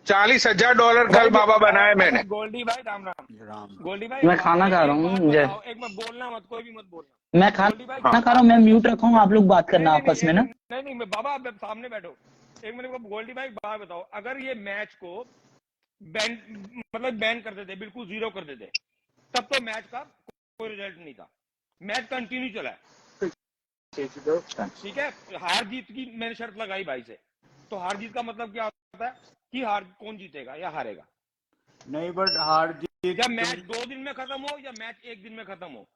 $40,000 कल भाई बाबा बनाए मैंने। गोल्डी भाई राम राम। राम। गोल्डी भाई मैं खाना खा रहा एक हूँ बात मुझे। बताओ, एक बार बोलना मत, कोई भी मत बोलना। मैं गोल्डी भाई खाना खा रहा हूँ, मैं म्यूट रखा हूँ, आप लोग बात नहीं करना नहीं नहीं आपस में ना। नहीं नहीं मैं बाबा आप सामने बैठो। एक मिनट को गोल्डी भाई बात बताओ, अगर ये मैच को बैन मतलब बैन कर देते, बिल्कुल जीरो कर देते, तब तो मैच का कोई रिजल्ट नहीं था। मैच कंटिन्यू चला है, ठीक है। हार जीत की मैंने शर्त लगाई भाई से, तो हार जीत का मतलब क्या होता है कि हार कौन जीतेगा या हारेगा। नहीं बट हार जीत या मैच 2 दिन में खत्म हो या मैच 1 दिन में खत्म हो।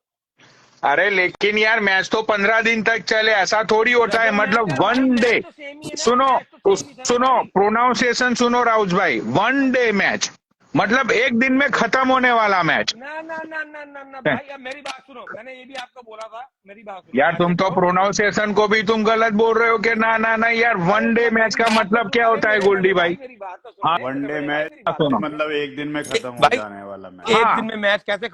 अरे लेकिन यार मैच तो 15 दिन तक चले, ऐसा थोड़ी होता है, तो मैच मतलब यार भाई 1 डे। मैच तो सेम ही है ना, सुनो मैच तो सेम ही था ना सुनो भाई। प्रोनाउंसिएशन सुनो राउज भाई, 1 डे मैच मतलब 1 दिन में खत्म होने वाला मैच। ना ना ना ना ना ना भाई, अब मेरी बात सुनो, मैंने ये भी आपको बोला था, मेरी बात सुनो, यार तुम ऐसे तो करो। प्रोनाउंसिएशन को भी तुम गलत बोल रहे हो कि ना ना ना यार, अरे 1 डे यार मैच मेरी का बात तो मतलब सुनो, क्या अरे होता है मेरे गोल्डी बड़े भाई? भाई मेरी बात तो हाँ सुनो, मेरे वनडे बड़े भाई मैच मेरी बात तो सुनो। सुनो। मतलब एक दिन में खत्म हो भाई जाने वाला मैच। एक हाँ दिन में मैच कैसे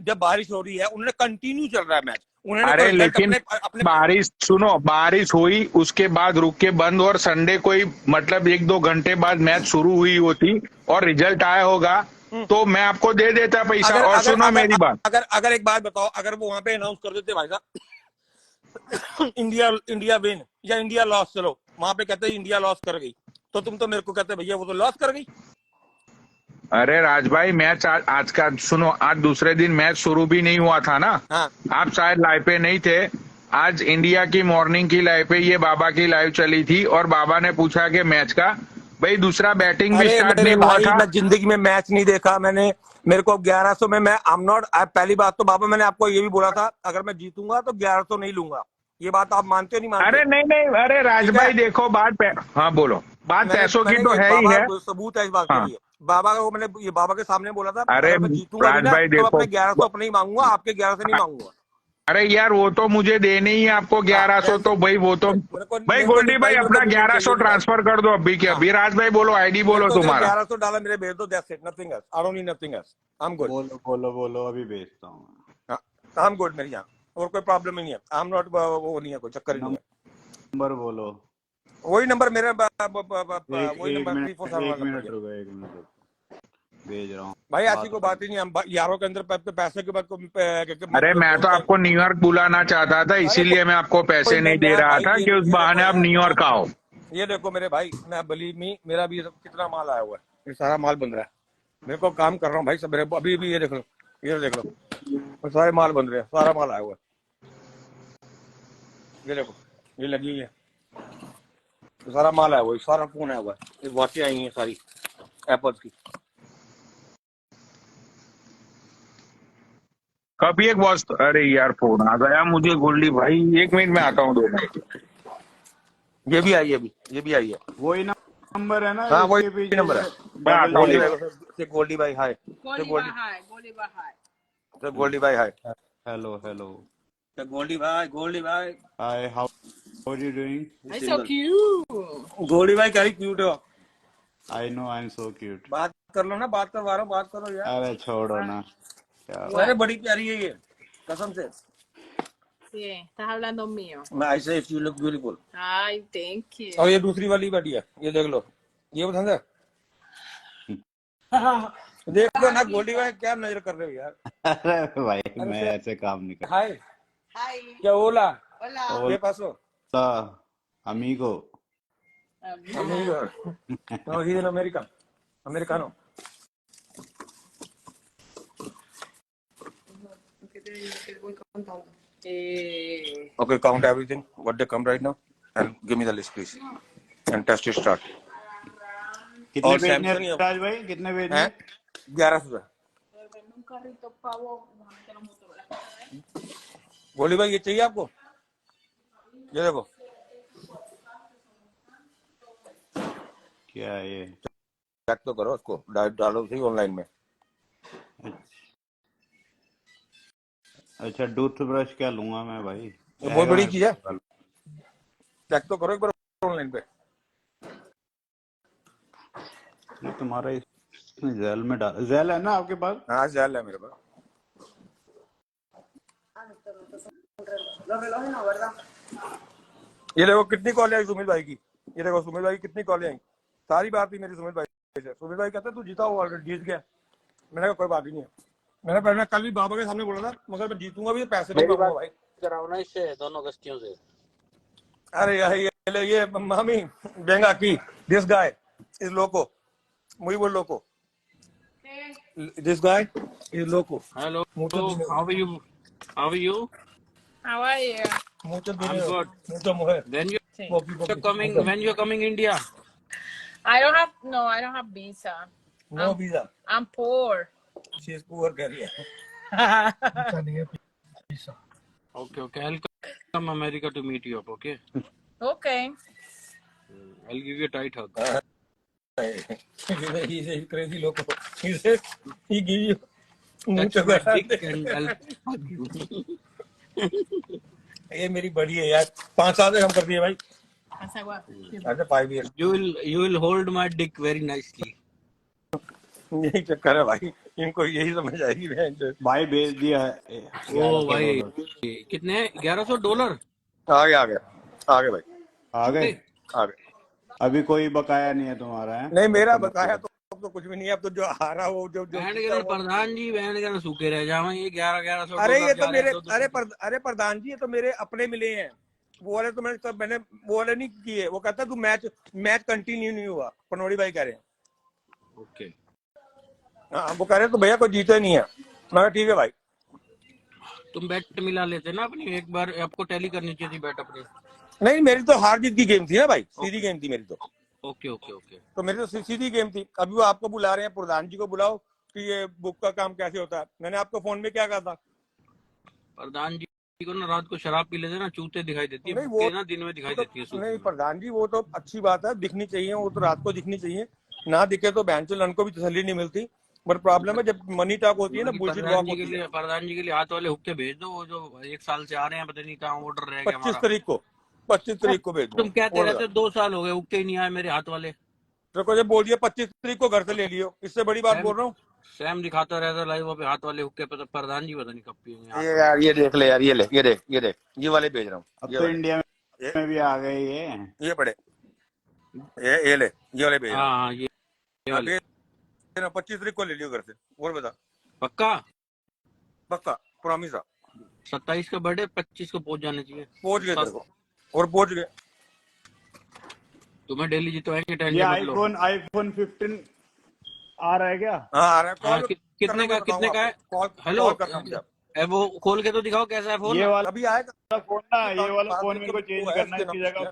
जब बारिश हो रही है, उन्होंने कंटिन्यू चल रहा है मैच, उन्होंने कोई अरे रिजल्ट लेकिन अपने अपने बारिश सुनो, बारिश हुई उसके बाद रुक के बंद, और संडे कोई मतलब 1-2 घंटे बाद मैच शुरू हुई होती और रिजल्ट आया होगा तो मैं आपको दे देता पैसा। अगर और अगर सुनो अगर मेरी बात, अगर अगर एक बात बताओ, अगर वो वहां पे अनाउंस कर देते भाई साहब इंडिया इंडिया विन या इंडिया लॉस, चलो वहां पे कहते इंडिया लॉस कर गई, तो तुम तो मेरे को कहते भैया वो तो लॉस कर गई। अरे राज भाई मैच आज का सुनो, आज दूसरे दिन मैच शुरू भी नहीं हुआ था ना, हाँ आप शायद लाइव पे नहीं थे। आज इंडिया की मॉर्निंग की लाइव पे ये बाबा की लाइव चली थी और बाबा ने पूछा कि मैच का, भाई दूसरा बैटिंग भी अरे स्टार्ट मेरे नहीं हुआ भाई था। मैं जिंदगी में मैच नहीं देखा मैंने, मेरे को 1100 में मैं आई एम नॉट, पहली बात तो बाबा मैंने आपको ये भी बोला था, अगर मैं जीतूंगा तो 1100 नहीं लूंगा। ये बात आप मानते हो नहीं अरे मानते? नहीं नहीं, अरे राज ठीक है, भाई देखो हाँ बोलो, बात मैंने पैसों की मैंने तो ये है ही बाबा है। सबूत है इस बात के हाँ लिए। बाबा को मैंने ये बाबा के सामने बोला था, अरे अगर मैं जीतूंगा भी राज ना भाई तो देखो, अपने 1100 अपने ही मांगूंगा, आपके 1100 नहीं मांगूंगा। अरे यार वो तो मुझे देने ही है आपको हाँ 1100, जैसे तो भाई वो तो भाई मेरे को नहीं गोल्डी भाई भाई, मेरे को अपना लिमिट चाहिए 1100 थी भाई। ट्रांसफर कर दो अभी के हाँ अभी। राज भाई बोलो, आईडी मेरे बोलो को सिर्फ तुम्हारा। 1100 मेरे भेज दो, that's it, nothing else, I don't need nothing else, I am good. बोलो बोलो बोलो, अभी भेजता हूँ। आई एम गुड, मेरे यहाँ और कोई प्रॉब्लम ही नहीं है, आई एम नॉट, वो नहीं है, कोई चक्कर ही नहीं है। नंबर बोलो। वही नंबर मेरे एक वही एक नंबर मिनट 347 एक वाला नंबर मिनट है रुको, एक मिनट रुको, भेज रहा हूँ। भाई। ऐसी बात कोई करो। बात ही नहीं, हम यारों के अंदर पैसे के बाद को अरे मैं तो आपको न्यूयॉर्क बुलाना चाहता था, अरे इसीलिए मैं आपको कोई पैसे नहीं दे मैं रहा भाई था कि उस ये देखो बहाने आप यार, न्यूयॉर्क आओ। ये देखो मेरे भाई, मैं बिलीव मी, मेरा भी कितना माल आया हुआ है, ये सारा माल बन रहा है, मेरे को काम कर रहा हूँ भाई सब, मेरे अभी भी ये देख लो, ये देख लो, और सारे माल बन रहे हैं, सारा माल आया हुआ है, ये देखो, ये लगी हुई है, तो सारा माल आया हुआ है, सारा फोन आया हुआ है, ये वॉचें आई हैं सारी एप्पल्स की। कभी एक वॉच, अरे यार फोन आ गया मुझे गोल्डी भाई, 1 मिनट में आता हूँ, 2 मिनट। ये भी आई है, अभी ये भी आई है। वही नंबर है ना हाँ वही इसके पीछे नंबर जो है। मैं डबल आता हूँ गोल्डी जीरो। लेके। भाई से गोल्डी भाई हाय, से गोल्डी, से गोल्डी भाई हाय, हेलो हेलो। से गोल्डी भाई, गोल्डी भाई, hi, how are you doing? I'm so cute. Goldy भाई क्या क्यूट हो। I know, I am so cute. बात कर लो ना, बात करवा रहा हूँ, बात करो यार। अरे छोड़ो ना, क्या अरे बड़ी प्यारी है ये, कसम से। Sí, estás hablando mío. मैं ऐसे if you look beautiful. Ay, thank you. और ये दूसरी वाली बैठी है, ये देख लो, ये पसंद है। देखो ना गोल्डी भाई क्या नजर कर रहे हो यार। अरे भाई अरे मैं से ऐसे काम नहीं हाय, Hi. क्या ओला, Hola. ये पासो करता। Amigo. amigo, no, he's an American, americano. Okay, count everything what they come right now and give me the list please and test it start. कितने और भेजने सैमसंग हैं राज भाई, कितने भेजने है हैं? 1100। गोली भाई ये चाहिए आपको, ये देखो, क्या है ये? चेक तो करो उसको, डालो सही ऑनलाइन में। अच्छा टूथब्रश क्या लूंगा मैं भाई? ये बहुत रहेगा बड़ी मेरे चीज है, पास? चेक तो करो एक बार ऑनलाइन पे। ये तुम्हारा इसमें जेल में डाल, जेल है ना आपके पास? हाँ जेल है मेरे पास। ये देखो कितनी कॉल आई सुमित भाई की, ये देखो सुमित भाई की कितनी कॉल आई, सारी बात ही मेरी सुमित भाई से। सुमित भाई कहते तू जीता हुआ जीत गया। मैंने कहा कोई बात ही नहीं है। मैंने कल भी बाबा के सामने बोला था, मगर मैं जीतूंगा भी तो पैसे मेरी दूंगा बात भाई। कराओ ना इससे, दोनों गस्तियों से। अरे यार ये मामी बेंगा की this guy is loco, muy buen loco. This guy is loco. Hello, Mucho dinero. how are you? How are you? How are you? Mucho I'm dinero. good. Mucho mujer. When Sí. you're coming, when you're coming India? I don't have visa. No visa. I'm poor. She is poor कह रही है। Okay, I'll come America to meet you up, okay? Okay. I'll give you a tight hug. He's a crazy loco. He says he give you That's mucho my dick and I'll hug you. ये मेरी बड़ी है यार, 5 साल से हम कर दिए भाई। How's what? ऐसे 5 years। You will hold my dick very nicely. यही चक्कर है भाई, इनको यही समझ आएगी बहन चोद। भाई भेज दिया है ओ भाई कितने $1100? आगे भाई आ गए। आगे। अभी कोई बकाया नहीं है तुम्हारा है? नहीं मेरा बकाया तो कुछ भी नहीं है, अब तो जो हारा वो जो बहन के प्रधान जी बहन के सूखे रह जावे ये 1100 अरे ये तो मेरे अरे प्रधान जी ये तो मेरे अपने मिले हैं। वो वाले तो मैंने वो वाले नहीं किए। वो कहता तू मैच कंटिन्यू नहीं हुआ, पनोड़ी भाई कह रहे हैं। ओके हाँ वो कह रहे हैं तो भैया कोई जीते नहीं है। मैं ठीक है भाई। तुम बैट मिला लेते ना अपनी, एक बार आपको टैली करनी चाहिए थी बैट अपनी। नहीं मेरी तो हार जीत की गेम थी ना भाई, सीधी गेम थी मेरी तो। ओके तो मेरी तो सीधी गेम थी। अभी वो आपको बुला रहे हैं, प्रधान जी को बुलाओ कि ये बुक का काम कैसे होता है। मैंने आपको फोन में क्या कहा था? प्रधान जी को ना रात को शराब पी लेते ना चूते दिखाई देती है, नहीं वो ना दिन में दिखाई देती है। नहीं प्रधान जी वो तो अच्छी बात है, दिखनी चाहिए, वो तो रात को दिखनी चाहिए। ना दिखे तो बहन चलन को भी तसल्ली नहीं मिलती। बट प्रॉब्लम है जब मनी टॉक होती है ना, बुलशिट वॉक होती है। प्रधान जी के लिए हाथ वाले हुक्के भेज दो, वो जो 1 साल से आ रहे हैं, पता नहीं कहाँ ऑर्डर रह गया 25 तारीख को भेज दो। तुम कहते रहते 2 साल हो गए हुक्के ही नहीं आए मेरे हाथ वाले। तो जब बोल दिया 25 तारीख को घर से ले लियो, इससे बड़ी बात बोल रहा हूँ। सैम दिखाता रहता लाइव पे हाथ वाले हुक्के, प्रधान जी पता नहीं कब पिएंगे। ये यार ये देख ले यार, ये देख ये वाले भेज रहा हूँ। अब तो इंडिया में भी आ गए ये बड़े ये ले ये वाले भेज रहा हूँ। हाँ ये वाले 25 तारीख को ले लियो घर से। और बता पक्का प्रॉमिस है। 27 का बर्थडे 25 को पहुंच जाने चाहिए। पहुंच गए तेरे को और पहुंच गए। तुम्हें डेली जितवाएंगे टेंशन ये मत लो। आईफोन 15 आ रहा है क्या? हाँ आ रहा है। हाँ, कितने का है? हेलो वो खोल के तो दिखाओ कैसा है फोन। ये वाला अभी आएगा फोन ना, ये वाला फोन मेरे को चेंज करना है। इसकी जगह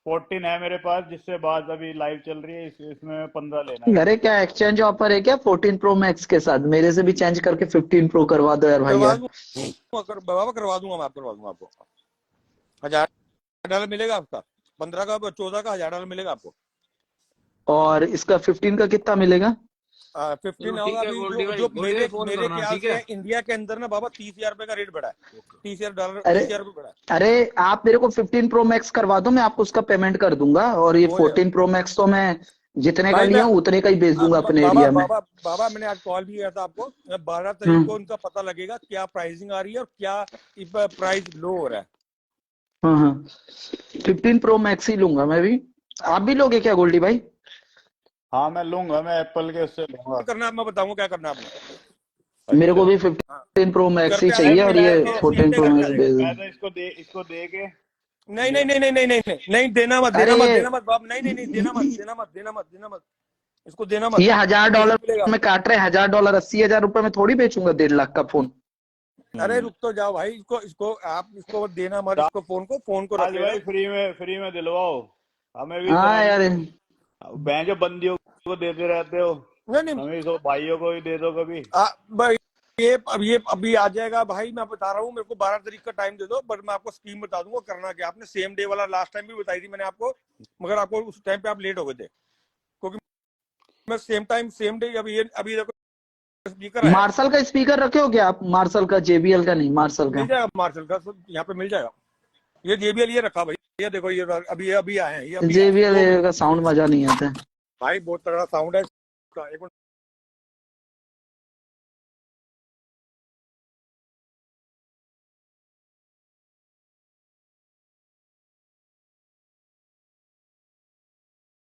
14 है मेरे पास, जिससे बात अभी लाइव चल रही है। इसमें 15 लेना है। अरे क्या एक्सचेंज ऑफर है क्या 14 प्रो मैक्स के साथ? मेरे से भी चेंज करके 15 प्रो करवा दो यार भैया। बाबा करवा दूंगा मैं, करवा दूंगा आपको। $1000 मिलेगा आपका, 15 का 14 का $1000 मिलेगा आपको। और इसका 15 का कितना मिलेगा? 15 होगा अभी जो मेरे ख्याल से इंडिया के अंदर ना बाबा $30,000 का रेट बढ़ा है। $30,000 बढ़ा है। अरे आप मेरे को 15 प्रो मैक्स करवा दो, मैं आपको उसका पेमेंट कर दूंगा। और ये 14 प्रो मैक्स तो मैं जितने का लिया हूँ उतने का ही बेच दूंगा अपने एरिया में। बाबा मैंने आज कॉल भी किया था आपको। 12 तारीख को उनका पता लगेगा क्या प्राइसिंग आ रही है और क्या प्राइस लो हो रहा है। हाँ 15 प्रो मैक्स ही लूंगा मैं भी। आप भी लोगे क्या गोल्डी भाई? हाँ मैं लूंगा, मैं एप्पल के उससे लूंगा। करना मैं बताऊंगा क्या करना आपने। मेरे को भी 15 प्रो मैक्स ही चाहिए और ये 14 प्रो मैक्स भेज दो। मैं तो इसको दे के नहीं देना मत बाप। नहीं देना मत इसको देना मत। ये $1000 में काट रहे। $1000 $80,000 में थोड़ी बेचूंगा 1.5 लाख का फोन। अरे रुक तो जाओ भाई, इसको आप इसको देना मत। इसको फोन को आज भाई फ्री में दिलवाओ हमें भी। हाँ यार बैंक जो बंदियों को देते रहते हो, नहीं हमें तो भाइयों को भी दे दो कभी। भाई ये अभी आ जाएगा भाई। मैं बता रहा हूँ, मेरे को 12 तारीख का टाइम दे दो, बट मैं आपको स्कीम बता दूंगा करना क्या। आपने सेम डे वाला लास्ट टाइम भी बताई थी मैंने आपको, मगर आपको उस टाइम पे आप लेट हो गए थे, क्योंकि मैं सेम डे अभी देखो स्पीकर है। मार्शल का स्पीकर रखे हो क्या आप? मार्शल का, JBL का नहीं, मार्शल का। मिल जाएगा मार्शल का, यहाँ पे मिल जाएगा। ये JBL ये रखा भाई, ये देखो ये अभी आए हैं। JBL का साउंड मजा नहीं आता भाई, बहुत तगड़ा साउंड है।